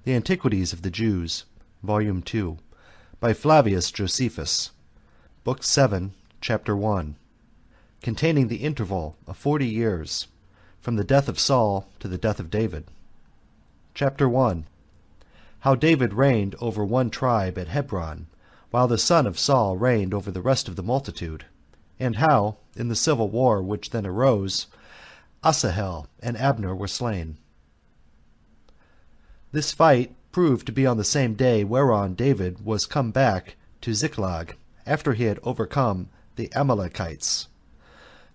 The Antiquities of the Jews, Volume 2, by Flavius Josephus, Book 7, Chapter 1, containing the interval of 40 years, from the death of Saul to the death of David. Chapter 1. How David reigned over one tribe at Hebron, while the son of Saul reigned over the rest of the multitude, and how, in the civil war which then arose, Asahel and Abner were slain. This fight proved to be on the same day whereon David was come back to Ziklag, after he had overcome the Amalekites.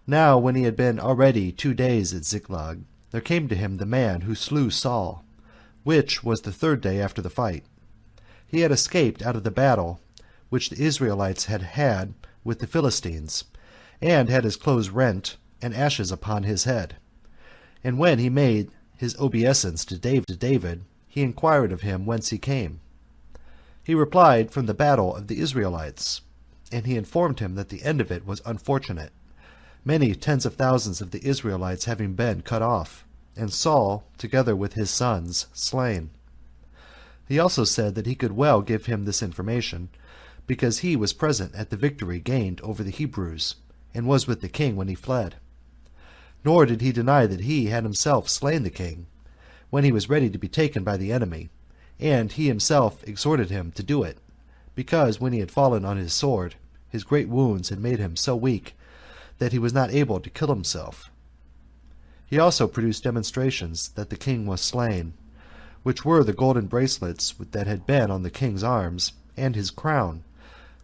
Now when he had been already 2 days at Ziklag, there came to him the man who slew Saul, which was the 3rd day after the fight. He had escaped out of the battle which the Israelites had had with the Philistines, and had his clothes rent, and ashes upon his head. And when he made his obeisance to David, he inquired of him whence he came. He replied, from the battle of the Israelites, and he informed him that the end of it was unfortunate, many tens of thousands of the Israelites having been cut off, and Saul, together with his sons, slain. He also said that he could well give him this information, because he was present at the victory gained over the Hebrews, and was with the king when he fled. Nor did he deny that he had himself slain the king, when he was ready to be taken by the enemy, and he himself exhorted him to do it, because when he had fallen on his sword, his great wounds had made him so weak that he was not able to kill himself. He also produced demonstrations that the king was slain, which were the golden bracelets that had been on the king's arms, and his crown,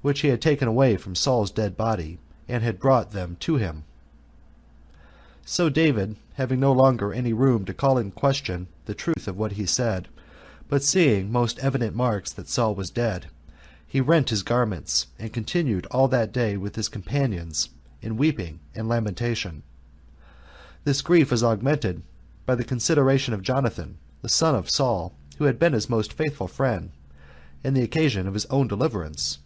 which he had taken away from Saul's dead body, and had brought them to him. So David, having no longer any room to call in question the truth of what he said, but seeing most evident marks that Saul was dead, he rent his garments, and continued all that day with his companions in weeping and lamentation. This grief was augmented by the consideration of Jonathan, the son of Saul, who had been his most faithful friend, and the occasion of his own deliverance.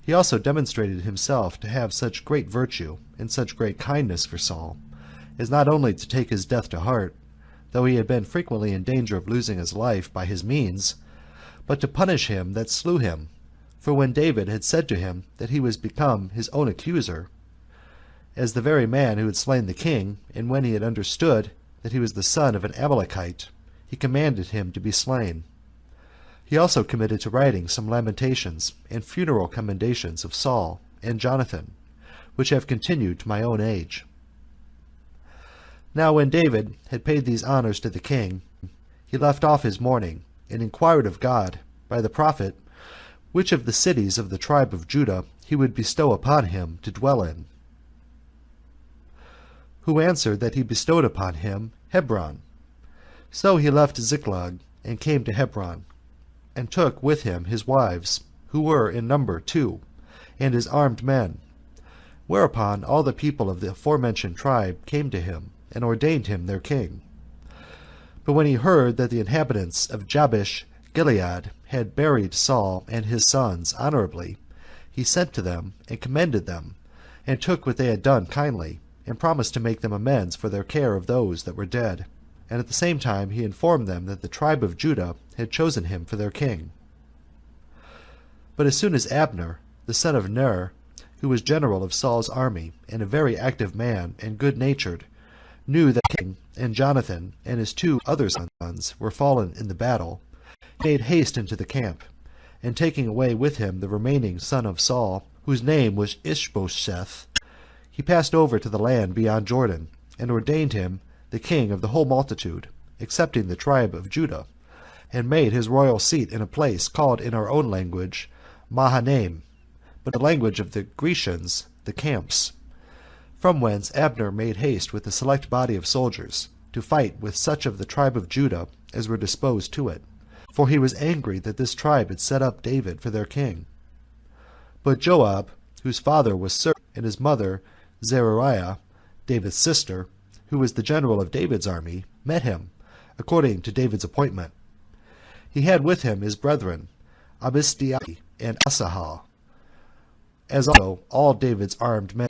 He also demonstrated himself to have such great virtue and such great kindness for Saul, as not only to take his death to heart, though he had been frequently in danger of losing his life by his means, but to punish him that slew him. For when David had said to him that he was become his own accuser, as the very man who had slain the king, and when he had understood that he was the son of an Amalekite, he commanded him to be slain. He also committed to writing some lamentations and funeral commendations of Saul and Jonathan, which have continued to my own age. Now when David had paid these honors to the king, he left off his mourning, and inquired of God, by the prophet, which of the cities of the tribe of Judah he would bestow upon him to dwell in, who answered that he bestowed upon him Hebron. So he left Ziklag, and came to Hebron, and took with him his wives, who were in number 2, and his armed men. Whereupon all the people of the aforementioned tribe came to him, and ordained him their king. But when he heard that the inhabitants of Jabesh Gilead had buried Saul and his sons honorably, he sent to them, and commended them, and took what they had done kindly, and promised to make them amends for their care of those that were dead. And at the same time he informed them that the tribe of Judah had chosen him for their king. But as soon as Abner, the son of Ner, who was general of Saul's army, and a very active man, and good-natured, knew that the king and Jonathan and his 2 other sons were fallen in the battle, he made haste into the camp, and taking away with him the remaining son of Saul, whose name was Ishbosheth, he passed over to the land beyond Jordan, and ordained him the king of the whole multitude, excepting the tribe of Judah, and made his royal seat in a place called in our own language Mahanaim, but the language of the Grecians the camps, from whence Abner made haste with a select body of soldiers to fight with such of the tribe of Judah as were disposed to it, for he was angry that this tribe had set up David for their king. But Joab, whose father was Sir, and his mother Zeruiah, David's sister, who was the general of David's army, met him, according to David's appointment. He had with him his brethren, Abishai and Asahel, as also all David's armed men.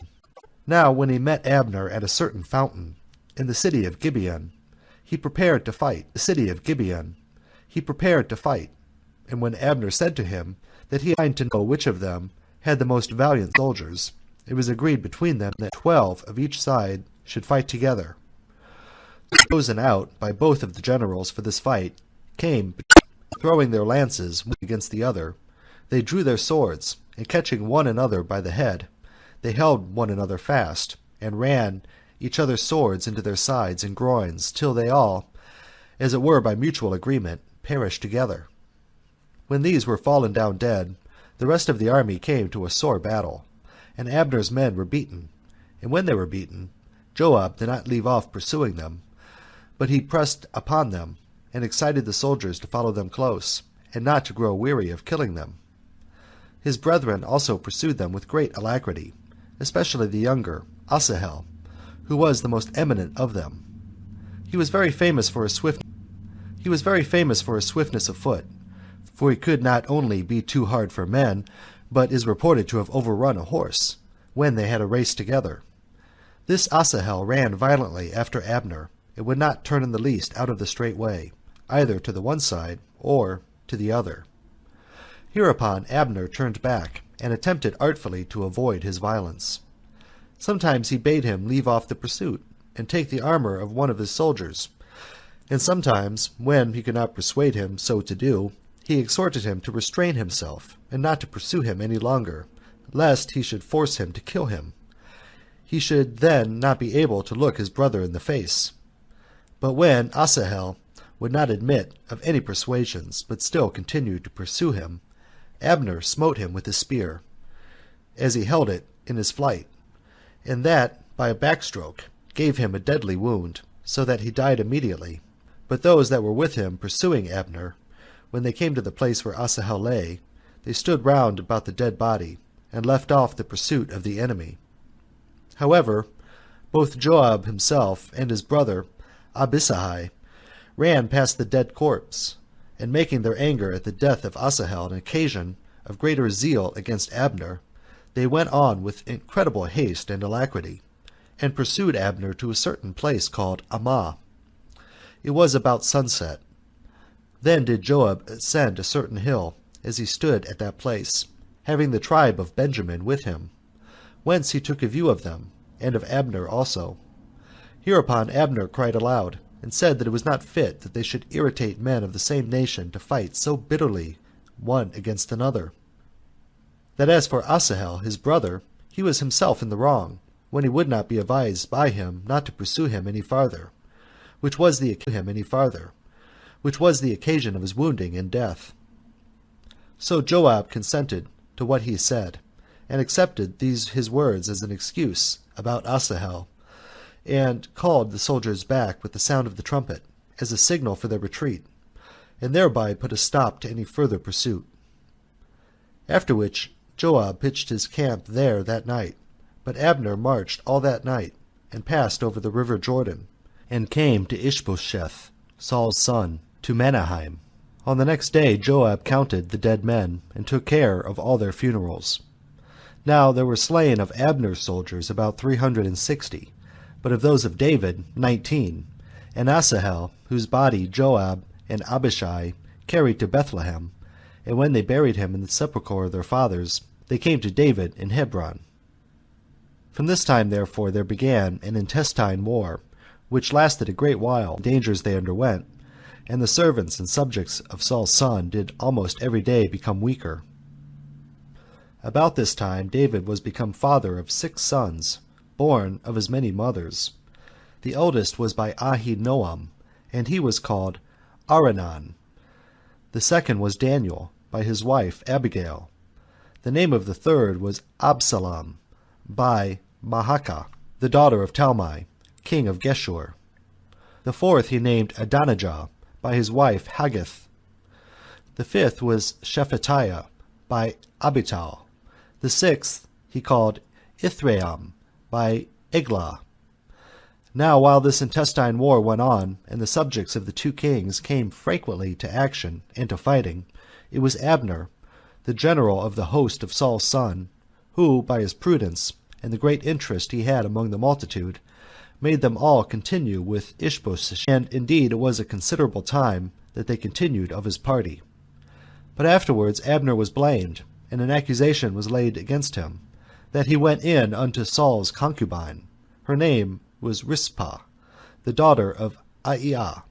Now when he met Abner at a certain fountain, in the city of Gibeon, he prepared to fight the city of Gibeon. he prepared to fight. And when Abner said to him that he had to know which of them had the most valiant soldiers, it was agreed between them that 12 of each side should fight together. Chosen out by both of the generals for this fight came, throwing their lances one against the other. They drew their swords, and catching one another by the head, they held one another fast, and ran each other's swords into their sides and groins, till they all, as it were by mutual agreement, perished together. When these were fallen down dead, the rest of the army came to a sore battle, and Abner's men were beaten. And when they were beaten, Joab did not leave off pursuing them, but he pressed upon them, and excited the soldiers to follow them close, and not to grow weary of killing them. His brethren also pursued them with great alacrity, especially the younger, Asahel, who was the most eminent of them. He was very famous for his swiftness of foot, for he could not only be too hard for men, but is reported to have overrun a horse, when they had a race together. This Asahel ran violently after Abner, and would not turn in the least out of the straight way, either to the one side or to the other. Hereupon Abner turned back, and attempted artfully to avoid his violence. Sometimes he bade him leave off the pursuit, and take the armor of one of his soldiers, and sometimes, when he could not persuade him so to do, he exhorted him to restrain himself, and not to pursue him any longer, lest he should force him to kill him. He should then not be able to look his brother in the face. But when Asahel would not admit of any persuasions, but still continued to pursue him, Abner smote him with his spear, as he held it in his flight, and that, by a backstroke, gave him a deadly wound, so that he died immediately. But those that were with him pursuing Abner, when they came to the place where Asahel lay, they stood round about the dead body, and left off the pursuit of the enemy. However, both Joab himself and his brother Abishai ran past the dead corpse, and making their anger at the death of Asahel an occasion of greater zeal against Abner, they went on with incredible haste and alacrity, and pursued Abner to a certain place called Ammah. It was about sunset. Then did Joab ascend a certain hill, as he stood at that place, having the tribe of Benjamin with him, whence he took a view of them, and of Abner also. Hereupon Abner cried aloud, and said that it was not fit that they should irritate men of the same nation to fight so bitterly one against another. That as for Asahel his brother, he was himself in the wrong, when he would not be advised by him not to pursue him any farther, which was the occasion of his wounding and death. So Joab consented to what he said, and accepted these his words as an excuse about Asahel, and called the soldiers back with the sound of the trumpet, as a signal for their retreat, and thereby put a stop to any further pursuit. After which Joab pitched his camp there that night, but Abner marched all that night, and passed over the river Jordan, and came to Ishbosheth, Saul's son, to Mahanaim. On the next day Joab counted the dead men, and took care of all their funerals. Now there were slain of Abner's soldiers about 360, but of those of David 19, and Asahel, whose body Joab and Abishai carried to Bethlehem, and when they buried him in the sepulchre of their fathers, they came to David in Hebron. From this time therefore there began an intestine war, which lasted a great while, the dangers they underwent, and the servants and subjects of Saul's son did almost every day become weaker. About this time David was become father of 6 sons, born of as many mothers. The eldest was by Ahinoam, and he was called Aranan. The second was Daniel, by his wife Abigail. The name of the third was Absalom, by Maacah, the daughter of Talmai, king of Geshur. The fourth he named Adonijah, by his wife Haggith. The fifth was Shephatiah, by Abital. The sixth he called Ithream, by Eglah. Now while this intestine war went on, and the subjects of the 2 kings came frequently to action and to fighting, it was Abner, the general of the host of Saul's son, who, by his prudence, and the great interest he had among the multitude, made them all continue with Ishbosheth. And indeed it was a considerable time that they continued of his party. But afterwards Abner was blamed, and an accusation was laid against him, that he went in unto Saul's concubine. Her name was Rizpah, the daughter of Aiah.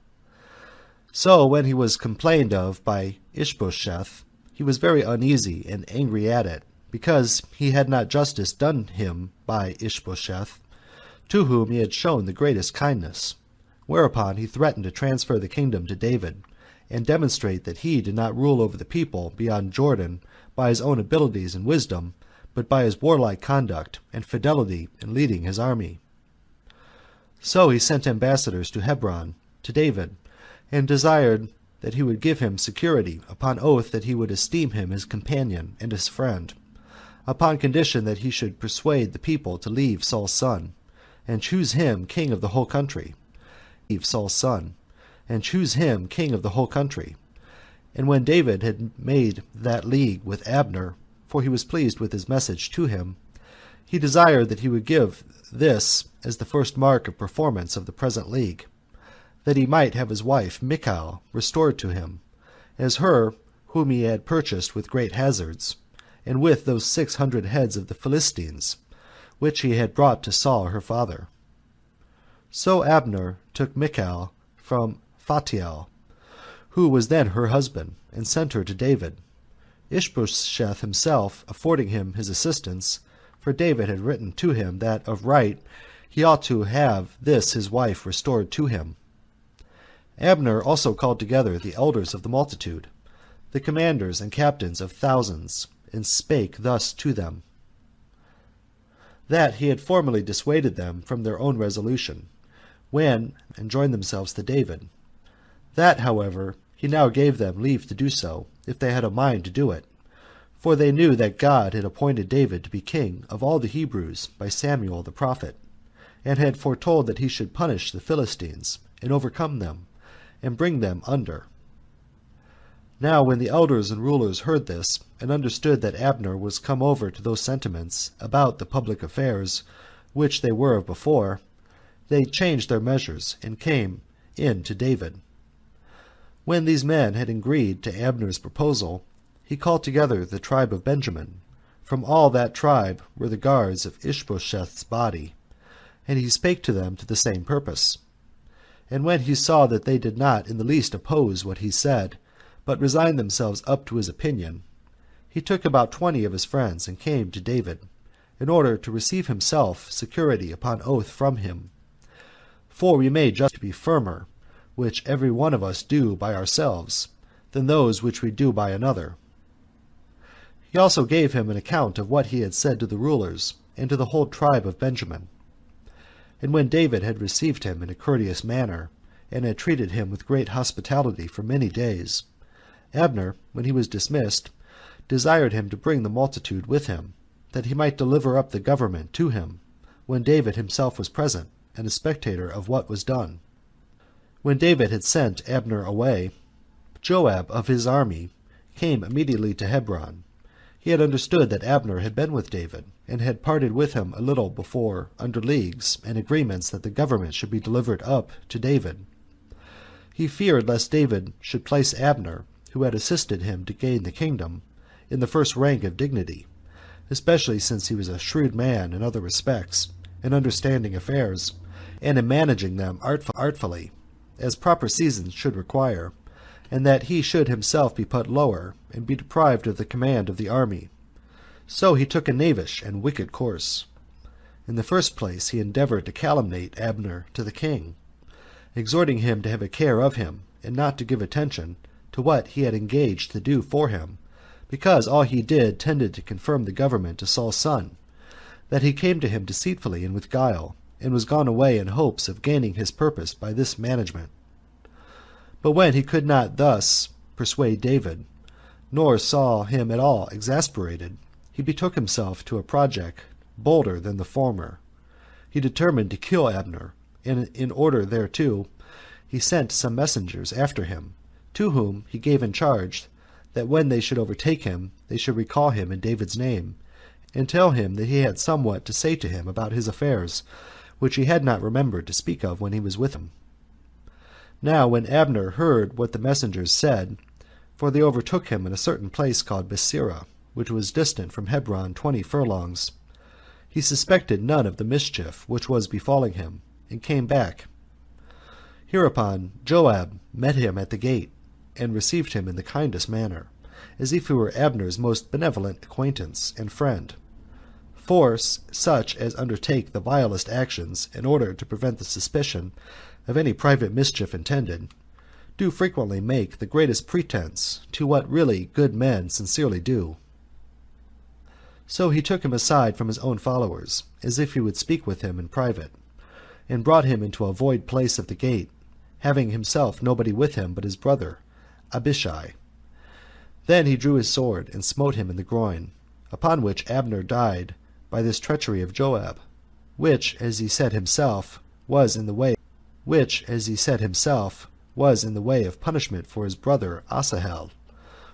So when he was complained of by Ishbosheth, he was very uneasy and angry at it, because he had not justice done him by Ishbosheth, to whom he had shown the greatest kindness. Whereupon he threatened to transfer the kingdom to David, and demonstrate that he did not rule over the people beyond Jordan by his own abilities and wisdom, but by his warlike conduct and fidelity in leading his army. So he sent ambassadors to Hebron, to David, and desired that he would give him security, upon oath that he would esteem him his companion and his friend, upon condition that he should persuade the people to leave Saul's son, and choose him king of the whole country. Leave Saul's son, and choose him king of the whole country. And when David had made that league with Abner, for he was pleased with his message to him, he desired that he would give this as the first mark of performance of the present league, that he might have his wife Michal restored to him, as her whom he had purchased with great hazards, and with those 600 heads of the Philistines, which he had brought to Saul her father. So Abner took Michal from Phathiel, who was then her husband, and sent her to David, Ishbosheth himself affording him his assistance, for David had written to him that of right he ought to have this his wife restored to him. Abner also called together the elders of the multitude, the commanders and captains of thousands, and spake thus to them, that he had formerly dissuaded them from their own resolution, when and joined themselves to David. That, however, he now gave them leave to do so, if they had a mind to do it, for they knew that God had appointed David to be king of all the Hebrews by Samuel the prophet, and had foretold that he should punish the Philistines, and overcome them, and bring them under. Now when the elders and rulers heard this, and understood that Abner was come over to those sentiments about the public affairs which they were of before, they changed their measures, and came in to David. When these men had agreed to Abner's proposal, he called together the tribe of Benjamin. From all that tribe were the guards of Ishbosheth's body, and he spake to them to the same purpose. And when he saw that they did not in the least oppose what he said, but resigned themselves up to his opinion, he took about 20 of his friends, and came to David, in order to receive himself security upon oath from him. For we may just be firmer, which every one of us do by ourselves, than those which we do by another. He also gave him an account of what he had said to the rulers, and to the whole tribe of Benjamin. And when David had received him in a courteous manner, and had treated him with great hospitality for many days, Abner, when he was dismissed, desired him to bring the multitude with him, that he might deliver up the government to him, when David himself was present, and a spectator of what was done. When David had sent Abner away, Joab of his army came immediately to Hebron. He had understood that Abner had been with David, and had parted with him a little before under leagues and agreements that the government should be delivered up to David. He feared lest David should place Abner, who had assisted him to gain the kingdom, in the first rank of dignity, especially since he was a shrewd man in other respects, in understanding affairs, and in managing them artfully, as proper seasons should require, and that he should himself be put lower, and be deprived of the command of the army. So he took a knavish and wicked course. In the first place he endeavored to calumniate Abner to the king, exhorting him to have a care of him, and not to give attention to what he had engaged to do for him, because all he did tended to confirm the government to Saul's son, that he came to him deceitfully and with guile, and was gone away in hopes of gaining his purpose by this management. But when he could not thus persuade David, nor saw him at all exasperated, he betook himself to a project bolder than the former. He determined to kill Abner, and in order thereto, he sent some messengers after him, to whom he gave in charge that when they should overtake him, they should recall him in David's name, and tell him that he had somewhat to say to him about his affairs, which he had not remembered to speak of when he was with him. Now when Abner heard what the messengers said, for they overtook him in a certain place called Besira, which was distant from Hebron 20 furlongs, he suspected none of the mischief which was befalling him, and came back. Hereupon Joab met him at the gate, and received him in the kindest manner, as if he were Abner's most benevolent acquaintance and friend. For such as undertake the vilest actions in order to prevent the suspicion of any private mischief intended, do frequently make the greatest pretense to what really good men sincerely do. So he took him aside from his own followers, as if he would speak with him in private, and brought him into a void place of the gate, having himself nobody with him but his brother Abishai. Then he drew his sword and smote him in the groin, upon which Abner died by this treachery of Joab, which, as he said himself, was in the way of punishment for his brother Asahel,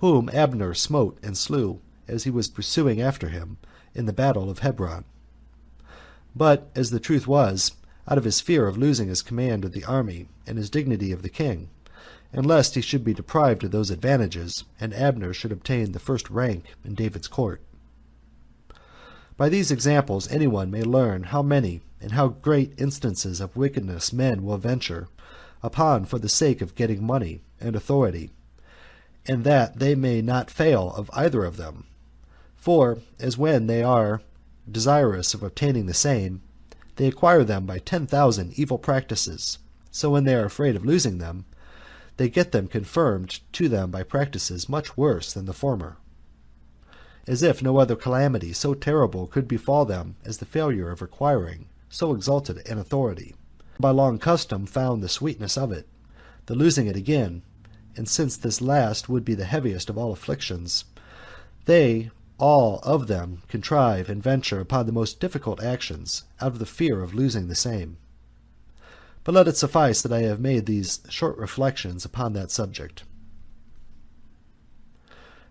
whom Abner smote and slew as he was pursuing after him in the battle of Hebron. But, as the truth was, out of his fear of losing his command of the army and his dignity of the king, and lest he should be deprived of those advantages, and Abner should obtain the first rank in David's court. By these examples anyone may learn how many and how great instances of wickedness men will venture upon for the sake of getting money and authority, and that they may not fail of either of them. For, as when they are desirous of obtaining the same, they acquire them by 10,000 evil practices, so when they are afraid of losing them, they get them confirmed to them by practices much worse than the former, as if no other calamity so terrible could befall them as the failure of acquiring so exalted an authority, by long custom found the sweetness of it, the losing it again, and since this last would be the heaviest of all afflictions, they all of them contrive and venture upon the most difficult actions out of the fear of losing the same. But let it suffice that I have made these short reflections upon that subject.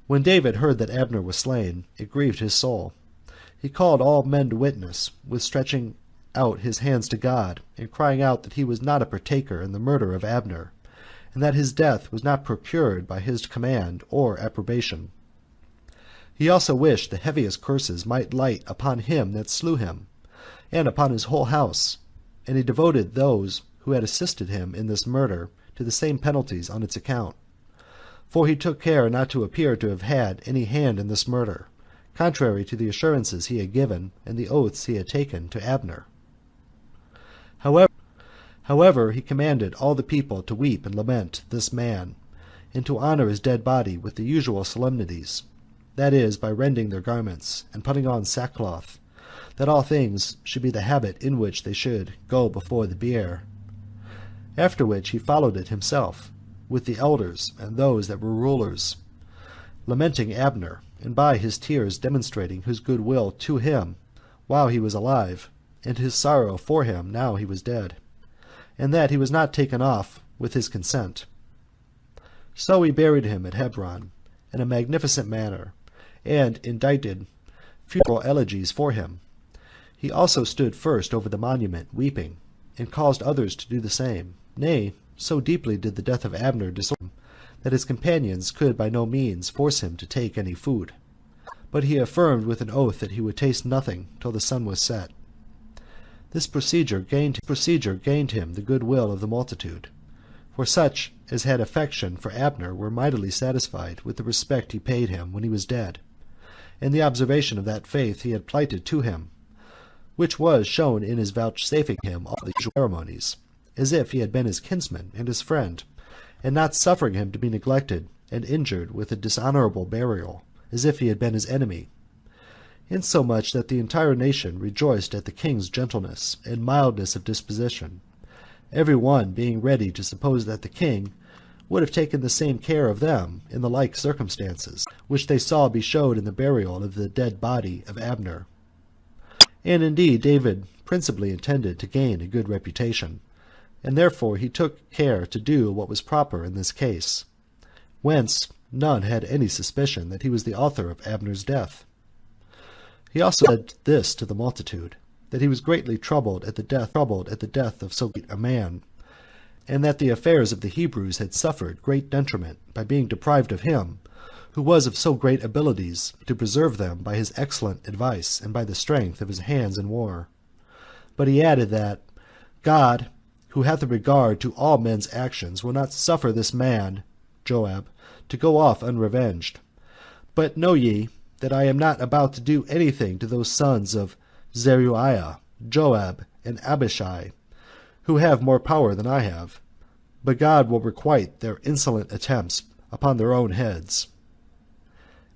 When David heard that Abner was slain, it grieved his soul. He called all men to witness, with stretching out his hands to God, and crying out that he was not a partaker in the murder of Abner, and that his death was not procured by his command or approbation. He also wished the heaviest curses might light upon him that slew him, and upon his whole house, and he devoted those who had assisted him in this murder to the same penalties on its account. For he took care not to appear to have had any hand in this murder, contrary to the assurances he had given and the oaths he had taken to Abner. However, he commanded all the people to weep and lament this man, and to honor his dead body with the usual solemnities, that is, by rending their garments, and putting on sackcloth, that all things should be the habit in which they should go before the bier. After which he followed it himself, with the elders and those that were rulers, lamenting Abner, and by his tears demonstrating his good will to him while he was alive, and his sorrow for him now he was dead, and that he was not taken off with his consent. So he buried him at Hebron in a magnificent manner, and indited funeral elegies for him. He also stood first over the monument, weeping, and caused others to do the same. Nay, so deeply did the death of Abner disorder him, that his companions could by no means force him to take any food. But he affirmed with an oath that he would taste nothing till the sun was set. This procedure gained him the good will of the multitude, for such as had affection for Abner were mightily satisfied with the respect he paid him when he was dead, and the observation of that faith he had plighted to him, which was shown in his vouchsafing him all the usual ceremonies, as if he had been his kinsman and his friend, and not suffering him to be neglected and injured with a dishonorable burial, as if he had been his enemy, insomuch that the entire nation rejoiced at the king's gentleness and mildness of disposition, every one being ready to suppose that the king would have taken the same care of them in the like circumstances, which they saw be showed in the burial of the dead body of Abner. And indeed David principally intended to gain a good reputation, and therefore he took care to do what was proper in this case, whence none had any suspicion that he was the author of Abner's death. He also said this to the multitude, that he was greatly troubled at the death of so great a man, and that the affairs of the Hebrews had suffered great detriment by being deprived of him, who was of so great abilities to preserve them by his excellent advice and by the strength of his hands in war. But he added that God, who hath a regard to all men's actions, will not suffer this man Joab to go off unrevenged. But know ye that I am not about to do anything to those sons of Zeruiah, Joab, and Abishai, who have more power than I have, but God will requite their insolent attempts upon their own heads.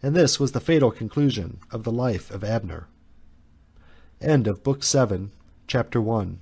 And this was the fatal conclusion of the life of Abner. End of Book 7, Chapter 1.